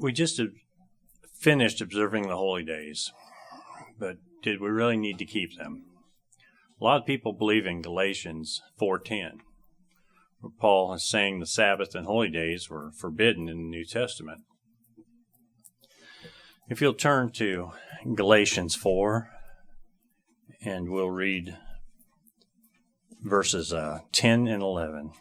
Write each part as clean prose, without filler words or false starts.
We just finished observing the holy days, but did we really need to keep them? A lot of people believe in Galatians 4:10, where Paul is saying the Sabbath and holy days were forbidden in the New Testament. If you'll turn to Galatians 4, and we'll read verses 10 and 11.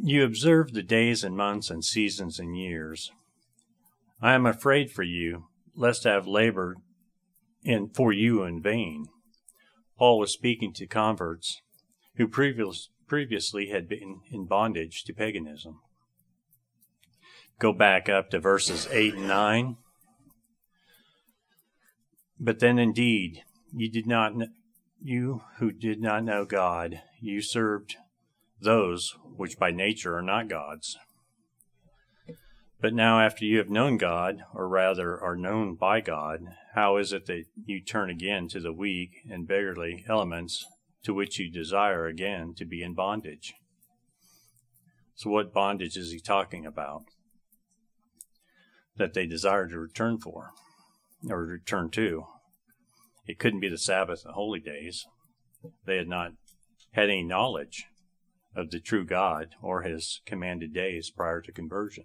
You observe the days and months and seasons and years. I am afraid for you, lest I have labored for you in vain. Paul was speaking to converts who previously had been in bondage to paganism. Go back up to verses 8 and 9. But then indeed, you who did not know God, you served those which by nature are not gods. But now after you have known God, or rather are known by God, how is it that you turn again to the weak and beggarly elements to which you desire again to be in bondage? So what bondage is he talking about that they desire to return for, or return to? It couldn't be the Sabbath and holy days. They had not had any knowledge of the true God or his commanded days prior to conversion.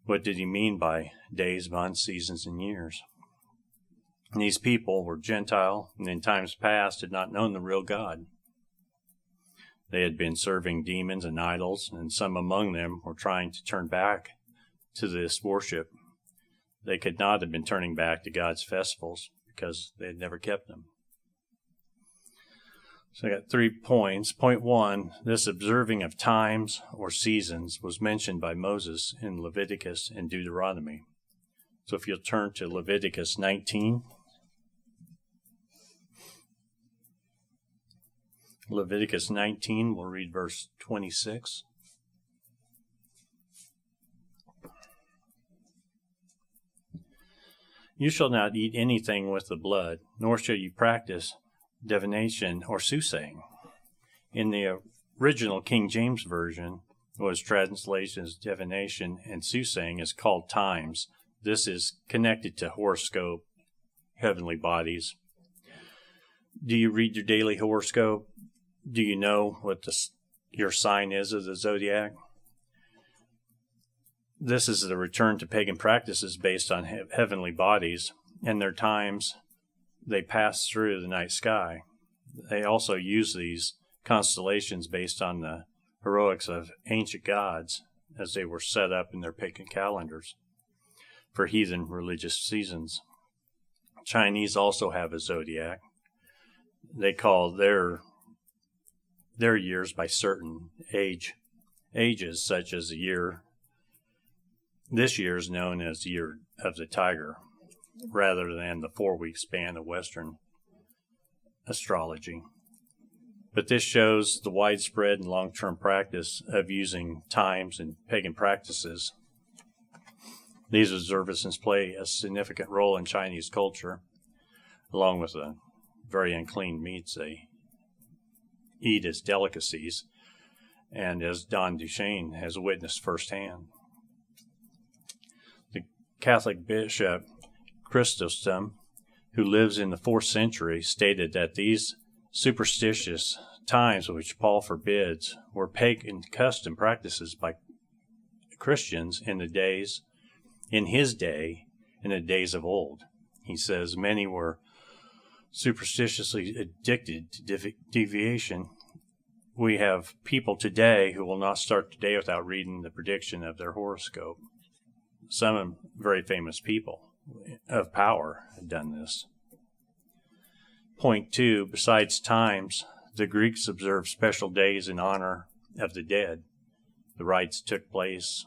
What did he mean by days, months, seasons, and years? And these people were Gentile and in times past had not known the real God. They had been serving demons and idols, and some among them were trying to turn back to this worship. They could not have been turning back to God's festivals because they had never kept them. So I got 3 points. Point 1, this observing of times or seasons was mentioned by Moses in Leviticus and Deuteronomy. So if you'll turn to Leviticus 19. Leviticus 19, we'll read verse 26. You shall not eat anything with the blood, nor shall you practice divination or soothsaying. In the original King James Version, was translated as divination, and soothsaying is called times. This is connected to horoscope, heavenly bodies. Do you read your daily horoscope? Do you know what your sign is of the zodiac? This is the return to pagan practices based on heavenly bodies and their times they pass through the night sky. They also use these constellations based on the heroics of ancient gods as they were set up in their pagan calendars for heathen religious seasons. Chinese also have a zodiac. They call their years by certain ages, such as this year is known as the year of the tiger, rather than the 4-week span of Western astrology. But this shows the widespread and long-term practice of using times and pagan practices. These observances play a significant role in Chinese culture, along with the very unclean meats they eat as delicacies, and as Don Duchesne has witnessed firsthand. The Catholic bishop Chrysostom, who lives in the 4th century, stated that these superstitious times which Paul forbids were pagan custom practices by Christians in his day, in the days of old. He says many were superstitiously addicted to deviation. We have people today who will not start the day without reading the prediction of their horoscope. Some very famous people of power have done this. Point 2, besides times, the Greeks observed special days in honor of the dead. The rites took place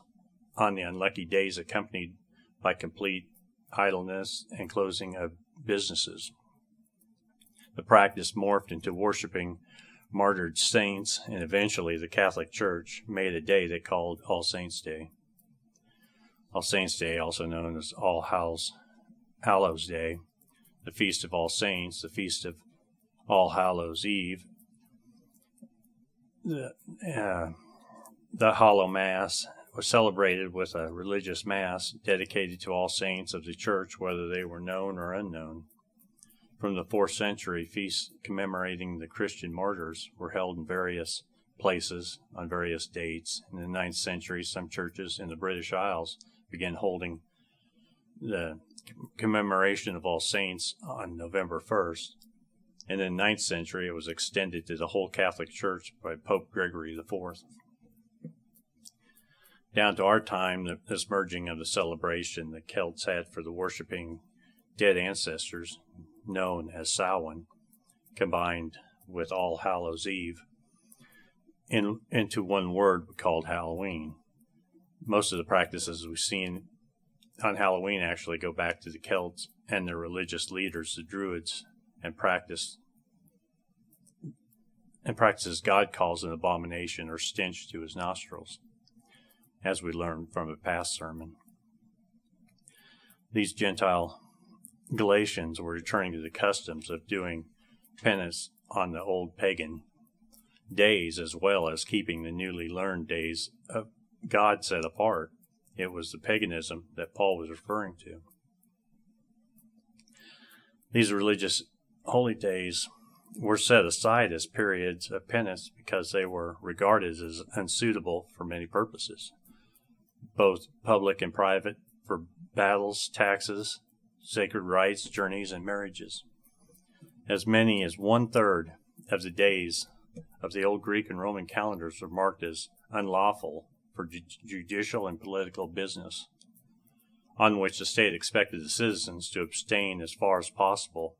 on the unlucky days accompanied by complete idleness and closing of businesses. The practice morphed into worshiping martyred saints, and eventually the Catholic Church made a day they called All Saints' Day. All Saints' Day, also known as All Hallows Day, the Feast of All Saints, the Feast of All Hallows Eve, the Hollow Mass was celebrated with a religious mass dedicated to all saints of the church, whether they were known or unknown. From the 4th century, feasts commemorating the Christian martyrs were held in various places on various dates. In the 9th century, some churches in the British Isles began holding the commemoration of all saints on November 1st. And in the 9th century, it was extended to the whole Catholic Church by Pope Gregory IV. Down to our time, this merging of the celebration the Celts had for the worshiping dead ancestors, known as Samhain, combined with All Hallows Eve, into one word called Halloween. Most of the practices we've seen on Halloween actually go back to the Celts and their religious leaders, the Druids, and practices God calls an abomination or stench to his nostrils, as we learned from a past sermon. These Gentile Galatians were returning to the customs of doing penance on the old pagan days, as well as keeping the newly learned days of God set apart. It was the paganism that Paul was referring to. These religious holy days were set aside as periods of penance because they were regarded as unsuitable for many purposes, both public and private, for battles, taxes, sacred rites, journeys, and marriages. As many as 1/3 of the days of the old Greek and Roman calendars were marked as unlawful for judicial and political business, on which the state expected the citizens to abstain as far as possible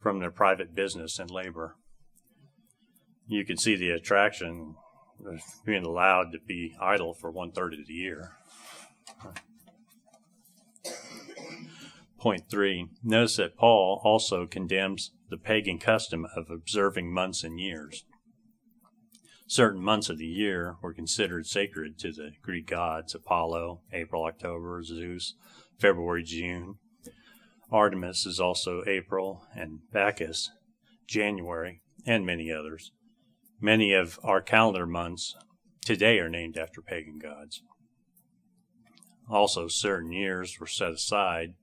from their private business and labor. You can see the attraction of being allowed to be idle for 1/3 of the year. Point 3. Notice that Paul also condemns the pagan custom of observing months and years. Certain months of the year were considered sacred to the Greek gods: Apollo, April, October, Zeus, February, June. Artemis is also April, and Bacchus, January, and many others. Many of our calendar months today are named after pagan gods. Also, certain years were set aside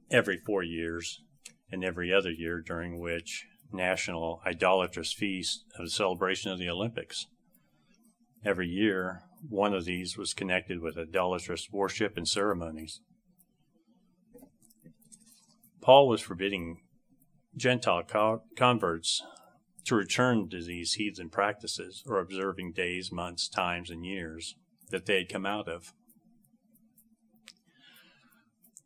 every 4 years and every other year, during which national idolatrous feast of the celebration of the Olympics. Every year, one of these was connected with idolatrous worship and ceremonies. Paul was forbidding Gentile converts to return to these heathen practices or observing days, months, times, and years that they had come out of.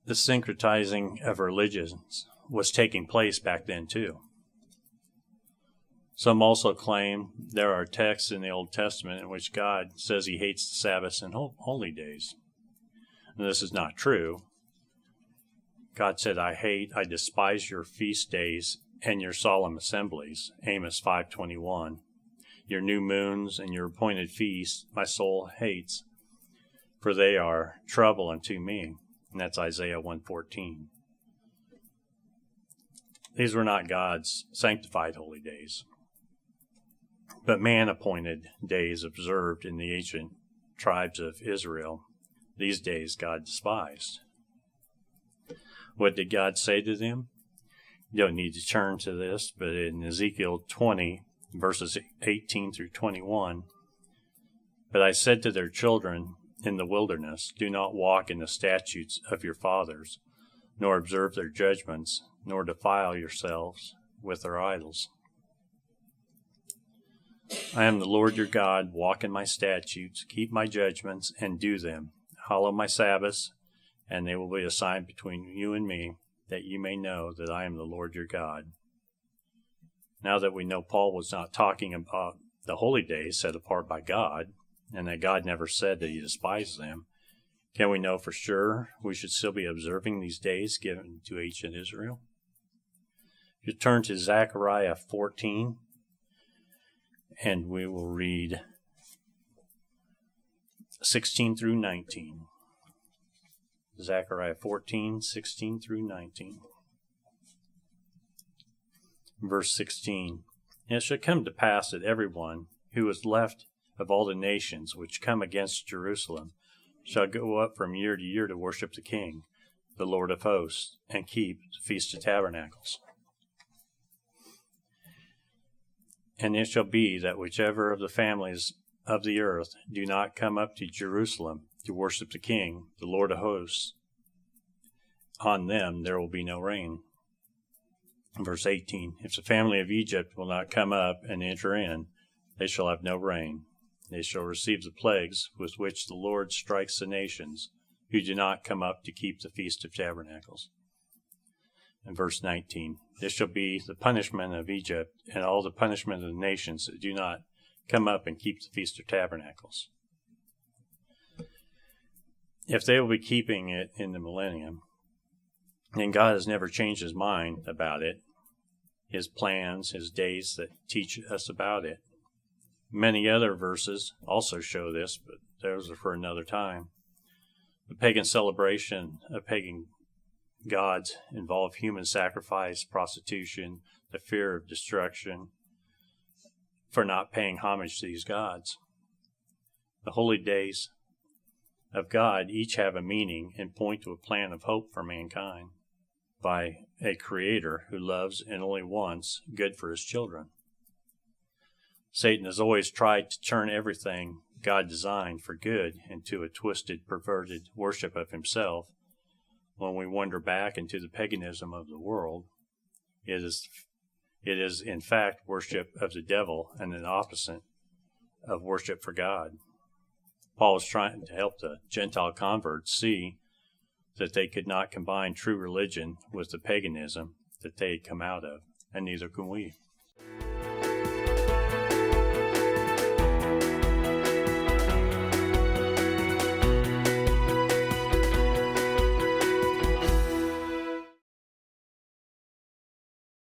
The syncretizing of religions was taking place back then too. Some also claim there are texts in the Old Testament in which God says he hates the Sabbaths and holy days. And this is not true. God said, I despise your feast days and your solemn assemblies, Amos 5:21. Your new moons and your appointed feasts my soul hates, for they are trouble unto me. And that's Isaiah 1:14. These were not God's sanctified holy days, but man-appointed days observed in the ancient tribes of Israel. These days God despised. What did God say to them? You don't need to turn to this, but in Ezekiel 20, verses 18 through 21, but I said to their children in the wilderness, do not walk in the statutes of your fathers, nor observe their judgments, nor defile yourselves with their idols. I am the Lord your God. Walk in my statutes, keep my judgments, and do them. Hallow my Sabbaths, and they will be a sign between you and me, that you may know that I am the Lord your God. Now that we know Paul was not talking about the holy days set apart by God, and that God never said that he despised them, can we know for sure we should still be observing these days given to ancient Israel? If you turn to Zechariah 14, and we will read 16 through 19. Zechariah 14, 16 through 19. Verse 16, And it shall come to pass that everyone who is left of all the nations which come against Jerusalem shall go up from year to year to worship the King, the Lord of hosts, and keep the Feast of Tabernacles. And it shall be that whichever of the families of the earth do not come up to Jerusalem to worship the King, the Lord of hosts, on them there will be no rain. Verse 18, If the family of Egypt will not come up and enter in, they shall have no rain. They shall receive the plagues with which the Lord strikes the nations who do not come up to keep the Feast of Tabernacles. And verse 19, This shall be the punishment of Egypt and all the punishment of the nations that do not come up and keep the Feast of Tabernacles. If they will be keeping it in the millennium, and God has never changed his mind about it, his plans, his days that teach us about it. Many other verses also show this, but those are for another time. The pagan celebration of pagan gods involve human sacrifice, prostitution, the fear of destruction for not paying homage to these gods. The holy days of God each have a meaning and point to a plan of hope for mankind by a creator who loves and only wants good for his children. Satan has always tried to turn everything God designed for good into a twisted, perverted worship of himself. When we wander back into the paganism of the world, it is in fact worship of the devil and an opposite of worship for God. Paul was trying to help the Gentile converts see that they could not combine true religion with the paganism that they had come out of, and neither can we.